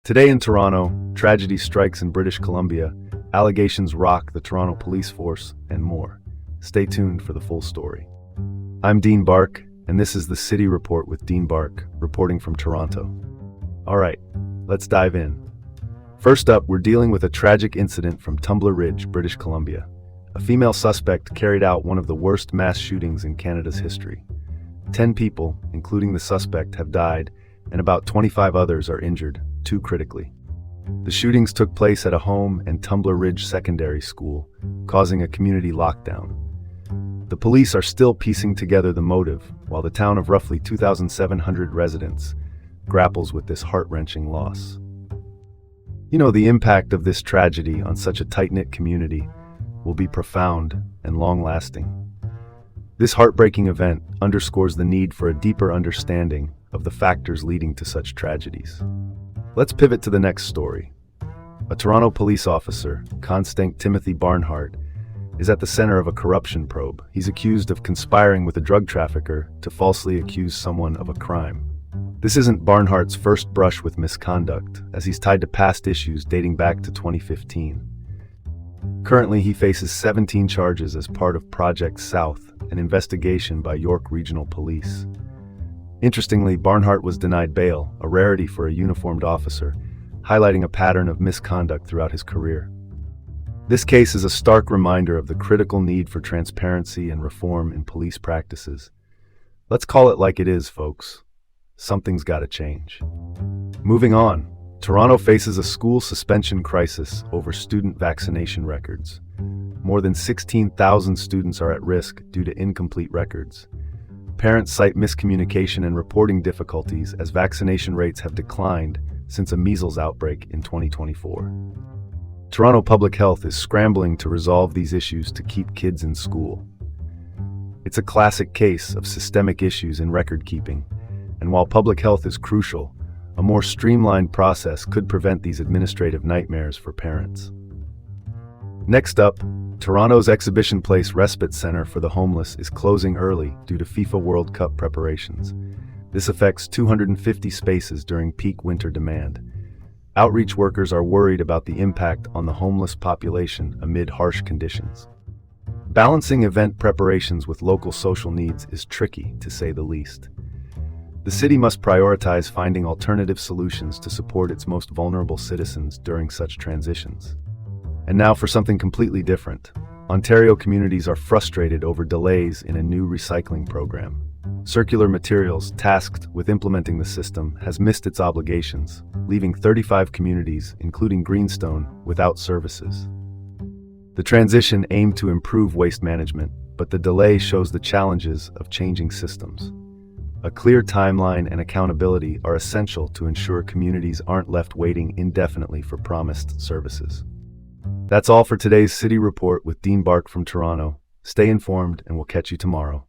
Today in Toronto, tragedy strikes in British Columbia, allegations rock the Toronto police force, and more. Stay tuned for the full story. I'm Dean Bark, and this is the City Report with Dean Bark, reporting from Toronto. All right, let's dive in. First up, we're dealing with a tragic incident from Tumbler Ridge, British Columbia. A female suspect carried out one of the worst mass shootings in Canada's history. 10 people, including the suspect, have died, and about 25 others are injured, 2 critically. The shootings took place at a home and Tumbler Ridge Secondary School, causing a community lockdown. The police are still piecing together the motive, while the town of roughly 2,700 residents grapples with this heart-wrenching loss. The impact of this tragedy on such a tight-knit community will be profound and long-lasting. This heartbreaking event underscores the need for a deeper understanding of the factors leading to such tragedies. Let's pivot to the next story. A Toronto police officer, Constant Timothy Barnhart, is at the center of a corruption probe. He's accused of conspiring with a drug trafficker to falsely accuse someone of a crime. This isn't Barnhart's first brush with misconduct, as he's tied to past issues dating back to 2015. Currently, he faces 17 charges as part of Project South, an investigation by York Regional Police. Interestingly, Barnhart was denied bail, a rarity for a uniformed officer, highlighting a pattern of misconduct throughout his career. This case is a stark reminder of the critical need for transparency and reform in police practices. Let's call it like it is, folks. Something's got to change. Moving on, Toronto faces a school suspension crisis over student vaccination records. More than 16,000 students are at risk due to incomplete records. Parents cite miscommunication and reporting difficulties as vaccination rates have declined since a measles outbreak in 2024. Toronto Public Health is scrambling to resolve these issues to keep kids in school. It's a classic case of systemic issues in record keeping, and while public health is crucial, a more streamlined process could prevent these administrative nightmares for parents. Next up, Toronto's Exhibition Place Respite Center for the Homeless is closing early due to FIFA World Cup preparations. This affects 250 spaces during peak winter demand. Outreach workers are worried about the impact on the homeless population amid harsh conditions. Balancing event preparations with local social needs is tricky, to say the least. The city must prioritize finding alternative solutions to support its most vulnerable citizens during such transitions. And now for something completely different. Ontario communities are frustrated over delays in a new recycling program. Circular Materials, tasked with implementing the system, has missed its obligations, leaving 35 communities, including Greenstone, without services. The transition aimed to improve waste management, but the delay shows the challenges of changing systems. A clear timeline and accountability are essential to ensure communities aren't left waiting indefinitely for promised services. That's all for today's City Report with Dean Bark from Toronto. Stay informed, and we'll catch you tomorrow.